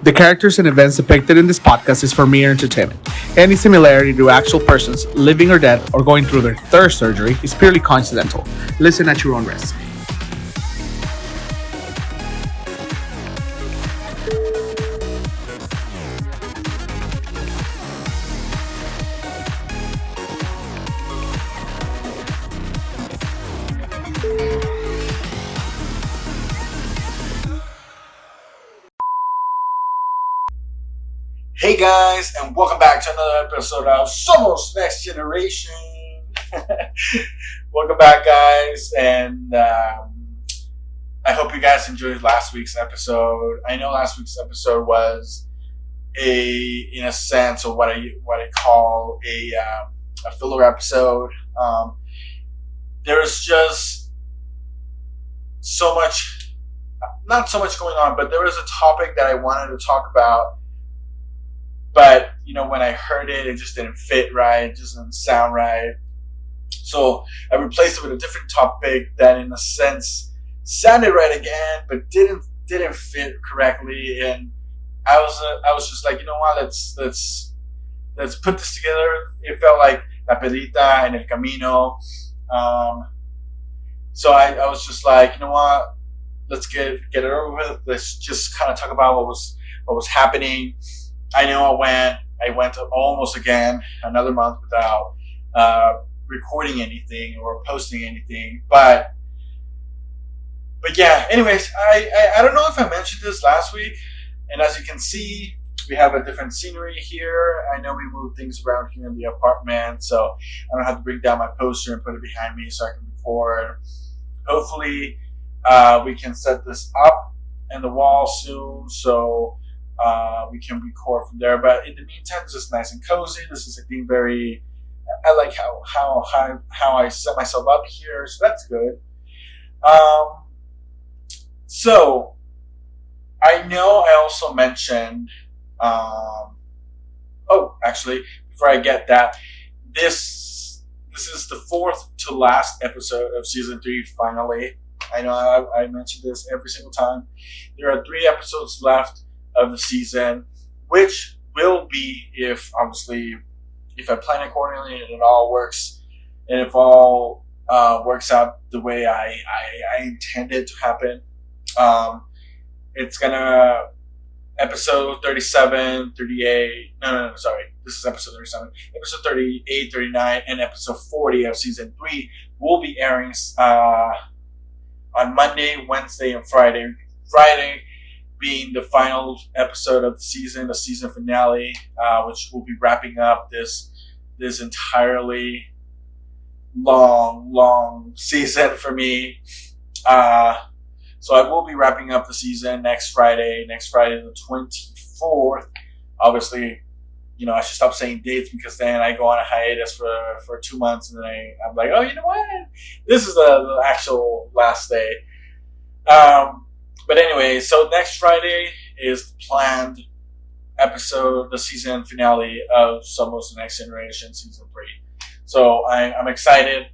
The characters and events depicted in this podcast is for mere entertainment. Any similarity to actual persons, living or dead, or going through their third surgery is purely coincidental. Listen at your own risk. Hey guys, and welcome back to another episode of Somos Next Generation. Welcome back, guys, and I hope you guys enjoyed last week's episode. I know last week's episode was in a sense, or what I call a filler episode. There was just so much, not so much going on, but there was a topic that I wanted to talk about. But, when I heard it, it just didn't fit right. It just didn't sound right. So I replaced it with a different topic that, in a sense, sounded right again, but didn't fit correctly. And I was just like, you know what? Let's put this together. It felt like La Pedrita en el Camino. So I was just like, you know what? Let's get it over with. Let's just kind of talk about what was happening. I know I went almost again another month without recording anything or posting anything, but yeah. Anyways, I don't know if I mentioned this last week, and as you can see, we have a different scenery here. I know we moved things around here in the apartment, so I don't have to bring down my poster and put it behind me so I can record. Hopefully, we can set this up in the wall soon, so we can record from there. But in the meantime, this is nice and cozy. This is being very. I like how I set myself up here, so that's good. So I know I also mentioned. Actually, before I get that, this is the fourth to last episode of season 3. Finally, I know I mentioned this every single time. There are 3 episodes left of the season, which will be if I plan accordingly and it all works, and if all works out the way I intend it to happen. It's gonna episode 37, 38. No, sorry. This is episode 37. Episode 38, 39, and episode 40 of season 3 will be airing on Monday, Wednesday, and Friday. Friday being the final episode of the season finale, which will be wrapping up this entirely long season for me. So I will be wrapping up the season next Friday the 24th. Obviously, I should stop saying dates, because then I go on a hiatus for 2 months, and then I'm like, oh, you know what? This is the actual last day. But anyway, so next Friday is the planned episode, the season finale of Somos the Next Generation season 3. So I'm excited.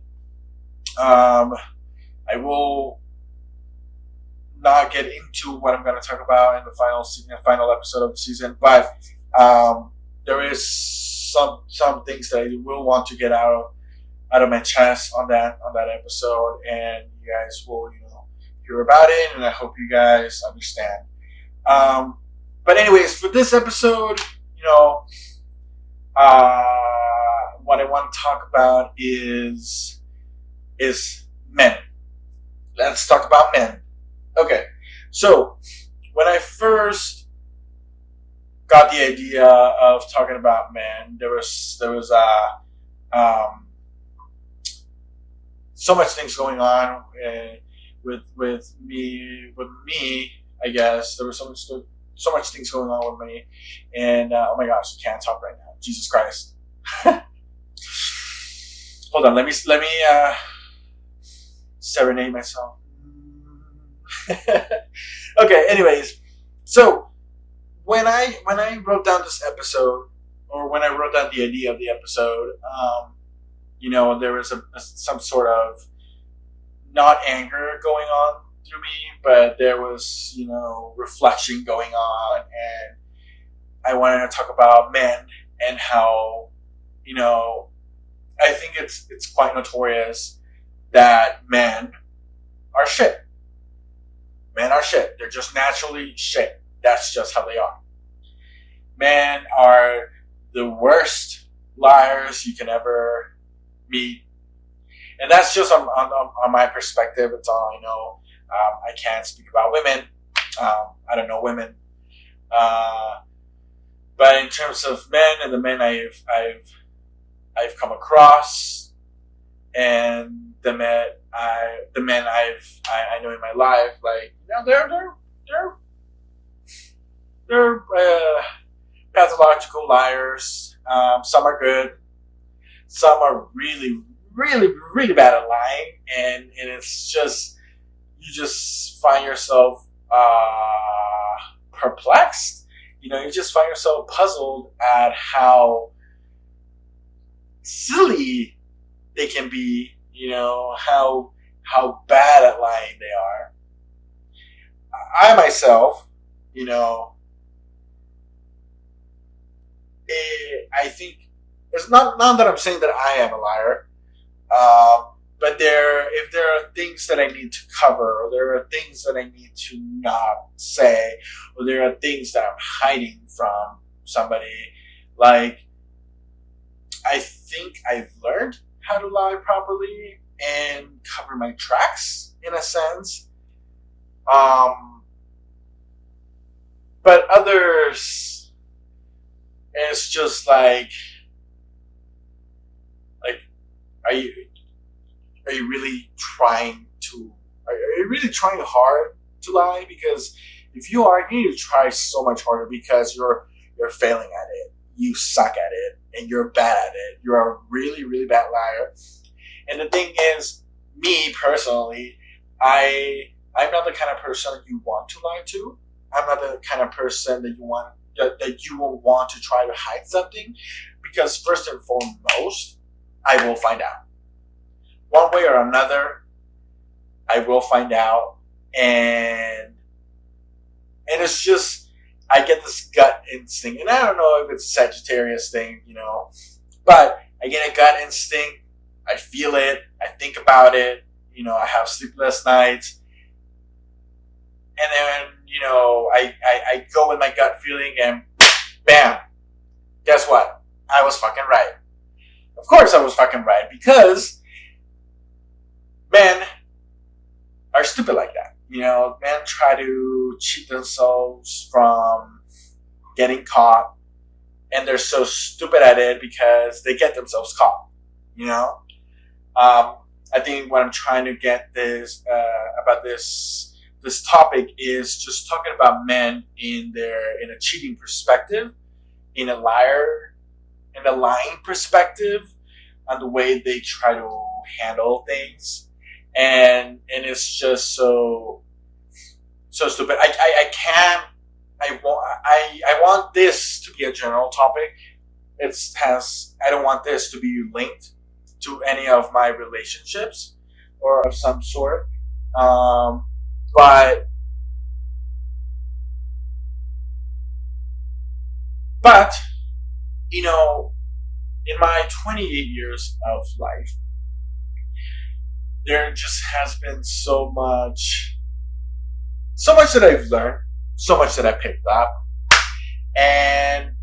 I will not get into what I'm going to talk about in the final episode of the season, but there is some things that I will want to get out of my chest on that episode, and you guys will hear about it, and I hope you guys understand. But anyways, for this episode, what I want to talk about is men. Let's talk about men. Okay, so when I first got the idea of talking about men, there was so much things going on with me. I guess there was so much things going on with me, and oh my gosh, I can't talk right now. Jesus Christ! Hold on, let me serenade myself. Okay. Anyways, so when I wrote down this episode, or when I wrote down the idea of the episode, there was some sort of not anger going on through me, but there was reflection going on, and I wanted to talk about men and how, you know, I think it's quite notorious that men are shit. Men are shit. They're just naturally shit. That's just how they are. Men are the worst liars you can ever meet. And that's just on my perspective. It's all I know. I can't speak about women. I don't know women. But in terms of men and the men I've come across, and the men I know in my life, like, you know, they're pathological liars. Some are good. Some are really, really, really bad at lying, and it's just, you just find yourself perplexed. You know, you just find yourself puzzled at how silly they can be. You know, how bad at lying they are. I myself, you know, I think it's not that I'm saying that I am a liar, but if there are things that I need to cover, or there are things that I need to not say, or there are things that I'm hiding from somebody, like, I think I've learned how to lie properly and cover my tracks in a sense. But others, it's just like, are you really trying to? Are you really trying hard to lie? Because if you are, you need to try so much harder, because you're failing at it. You suck at it, and you're bad at it. You're a really, really bad liar. And the thing is, me personally, I'm not the kind of person you want to lie to. I'm not the kind of person that you will want to try to hide something, because first and foremost, I will find out. One way or another, I will find out, and it's just, I get this gut instinct, and I don't know if it's a Sagittarius thing, you know, but I get a gut instinct. I feel it. I think about it. You know, I have sleepless nights, and then, you know, I go with my gut feeling, and bam, guess what? I was fucking right. Of course, I was fucking right, because men are stupid like that. You know, men try to cheat themselves from getting caught, and they're so stupid at it because they get themselves caught. You know, I think what I'm trying to get about this topic is just talking about men in a cheating perspective, in a lying perspective, on the way they try to handle things. And it's just so stupid. I can't. I want this to be a general topic. I don't want this to be linked to any of my relationships or of some sort. But you know, in my 28 years of life, there just has been so much that I've learned, so much that I picked up, and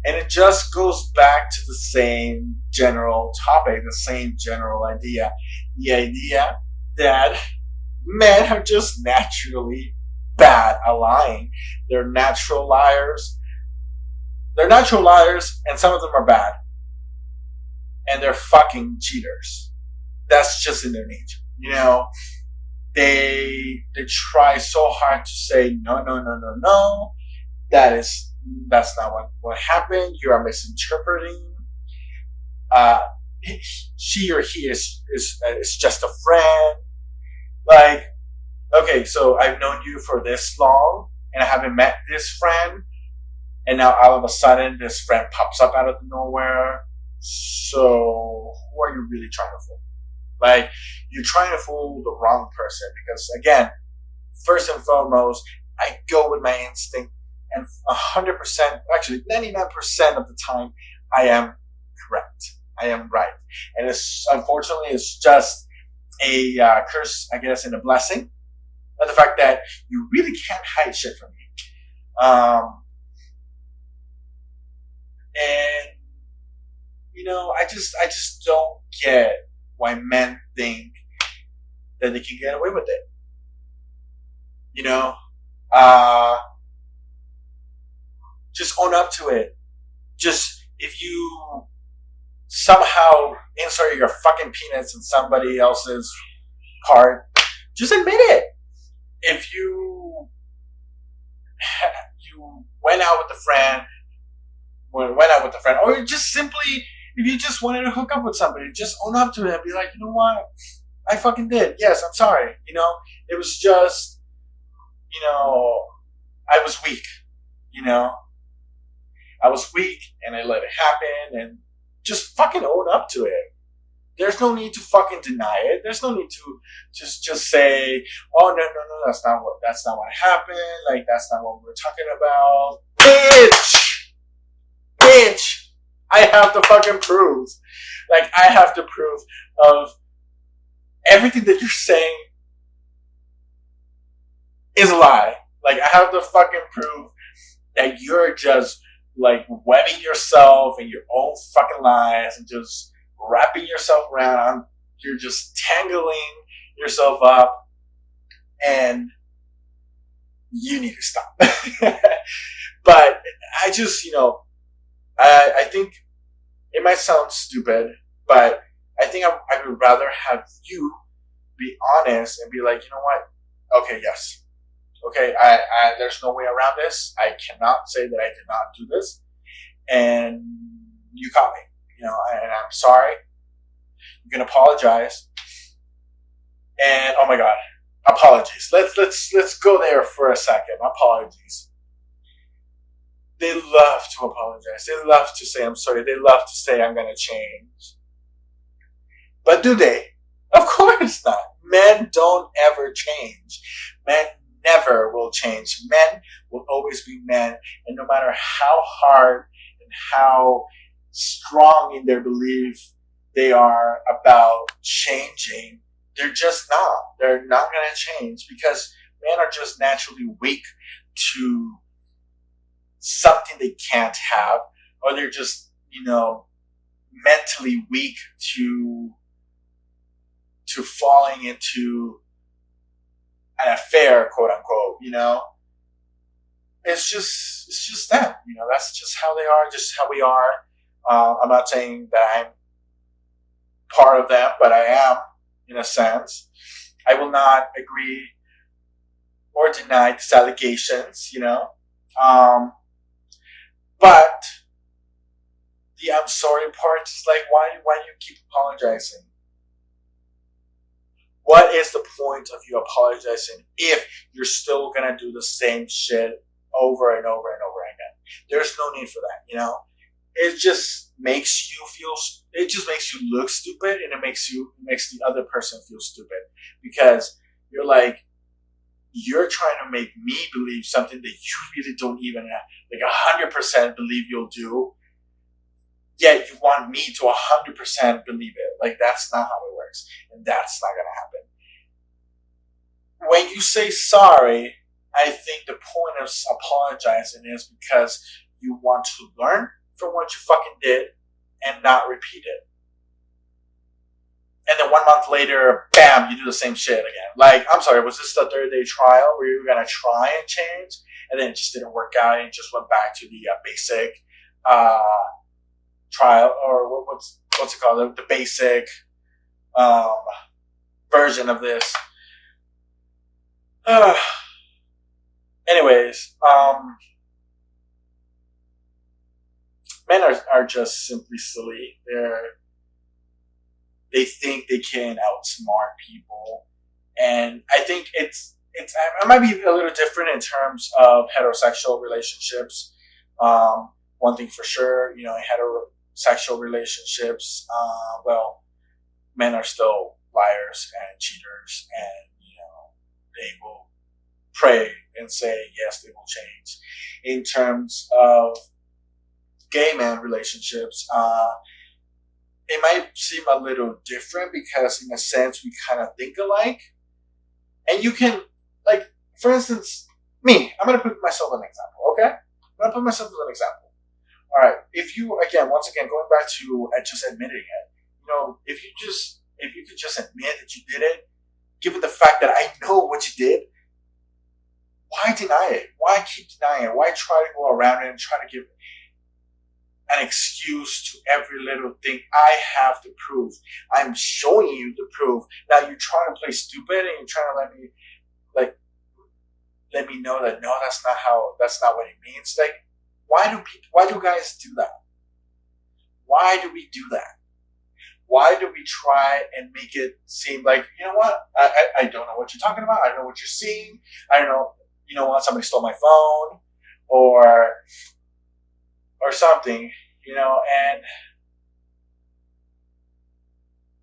it just goes back to the same general topic, the same general idea, the idea that men are just naturally bad at lying. They're natural liars. And some of them are bad, and they're fucking cheaters. That's just in their nature, you know. They try so hard to say no. That's not what happened. You are misinterpreting. She or he is just a friend. Like, okay, so I've known you for this long, and I haven't met this friend, and now all of a sudden this friend pops up out of nowhere. So who are you really trying to fool? Like, you're trying to fool the wrong person, because again, first and foremost, I go with my instinct. and 100%, actually 99% of the time, I am correct. I am right, and unfortunately it's just a curse, I guess, and a blessing. But the fact that you really can't hide shit from me, and I just don't get why men think that they can get away with it. You know, uh, just own up to it. Just if you somehow insert your fucking penis in somebody else's card, just admit it. If you went out with a friend, or just simply if you just wanted to hook up with somebody, just own up to it and be like, you know what, I fucking did. Yes, I'm sorry. It was just, I was weak. You know, I was weak and I let it happen, and just fucking own up to it. There's no need to fucking deny it. There's no need to just say, "Oh no, that's not what happened. Like that's not what we're talking about." Bitch, I have the fucking proof. Like I have the proof of everything that you're saying is a lie. Like I have the fucking proof that you're just like webbing yourself in your own fucking lies and just wrapping yourself around. You're just tangling yourself up, and you need to stop. But I just, I think it might sound stupid, but I think I would rather have you be honest and be like, you know what? Okay, yes. Okay, there's no way around this. I cannot say that I did not do this, and you caught me. And I'm sorry. You can apologize, and oh my god, apologies. Let's go there for a second. Apologies. They love to apologize. They love to say I'm sorry. They love to say I'm gonna change. But do they? Of course not. Men don't ever change. Men never will change. Men will always be men, and no matter how hard and how strong in their belief they are about changing, they're just not. They're not going to change because men are just naturally weak to something they can't have, or they're just, mentally weak to falling into an affair, quote unquote. It's just them. That's just how they are, just how we are. I'm not saying that I'm part of them, but I am, in a sense. I will not agree or deny these allegations, but the I'm sorry part is like, why do you keep apologizing? What is the point of you apologizing if you're still gonna do the same shit over and over and over again? There's no need for that, It just makes you look stupid, and it makes the other person feel stupid, because you're trying to make me believe something that you really don't even have, 100% believe you'll do, yet you want me to 100% believe it. Like that's not how it works, and that's not gonna happen. When you say sorry, I think the point of apologizing is because you want to learn from what you fucking did and not repeat it. And then 1 month later, bam, you do the same shit again. Like, I'm sorry, was this the 30-day trial where you were going to try and change, and then it just didn't work out, and you just went back to the basic trial, or what's it called? The basic version of this. Anyways, men are just simply silly. They think they can outsmart people, and I think it might be a little different in terms of heterosexual relationships. One thing for sure, in heterosexual relationships, men are still liars and cheaters, and they will pray and say, yes, they will change. In terms of gay man relationships, it might seem a little different because, in a sense, we kind of think alike. And you can, like, for instance, me, I'm going to put myself as an example, okay? I'm going to put myself as an example. All right, if you, again, once again, going back to just admitting it, if you could just admit that you did it, given the fact that I know what you did, why deny it? Why keep denying it? Why try to go around it and try to give an excuse to every little thing I have to prove? I'm showing you the proof. Now you're trying to play stupid and you're trying to let me know that no, that's not what it means. Like, why do guys do that? Why do we do that? Why do we try and make it seem like, you know what? I don't know what you're talking about. I don't know what you're seeing. I don't know. You know what? Somebody stole my phone or something, and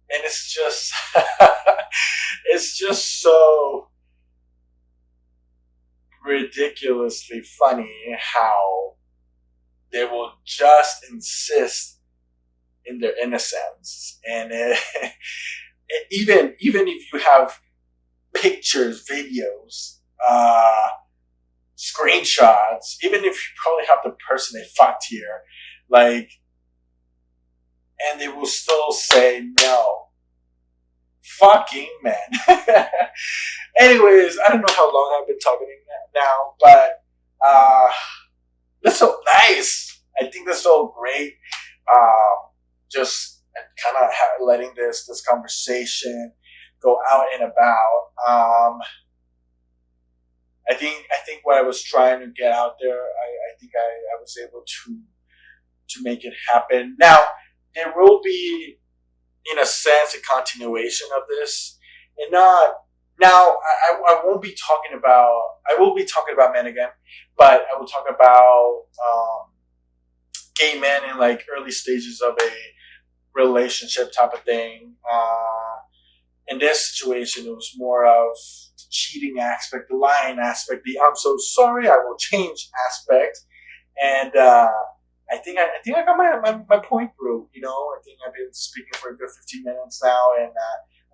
it's just, it's just so ridiculously funny how they will just insist in their innocence, and even if you have pictures, videos, screenshots, even if you probably have the person they fucked here, like, and they will still say no. Fucking man. Anyways, I don't know how long I've been talking now, but that's so nice. I think that's so great. Just kind of letting this conversation go out and about. I think what I was trying to get out there, I think I was able to make it happen. Now, there will be, in a sense, a continuation of this, and not now. I won't be talking about. I will be talking about men again, but I will talk about gay men in like early stages of a relationship type of thing. In this situation, it was more of the cheating aspect, the lying aspect, the "I'm so sorry, I will change" aspect, and I think I got my point through. I think I've been speaking for a good 15 minutes now, and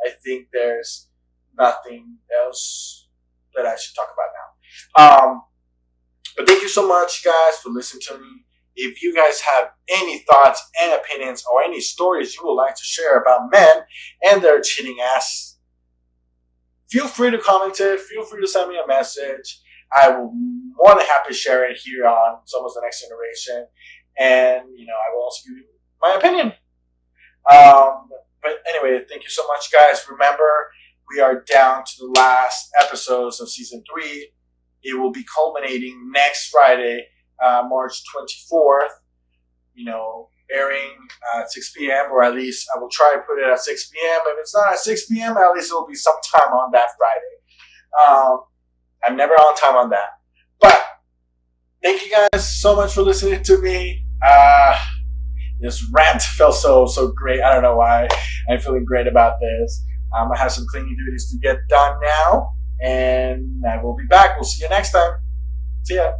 I think there's nothing else that I should talk about now. But thank you so much, guys, for listening to me. If you guys have any thoughts and opinions or any stories you would like to share about men and their cheating ass, feel free to comment it. Feel free to send me a message. I will more than happy to share it here on Somos the Next Generation. And, I will also give you my opinion. But anyway, thank you so much, guys. Remember, we are down to the last episodes of Season 3. It will be culminating next Friday, March 24th, airing at 6 p.m. or at least I will try to put it at 6 p.m. If it's not at 6 p.m., at least it will be sometime on that Friday. I'm never on time on that. But thank you guys so much for listening to me. This rant felt so great. I don't know why. I'm feeling great about this. I have some cleaning duties to get done now, and I will be back. We'll see you next time. See ya.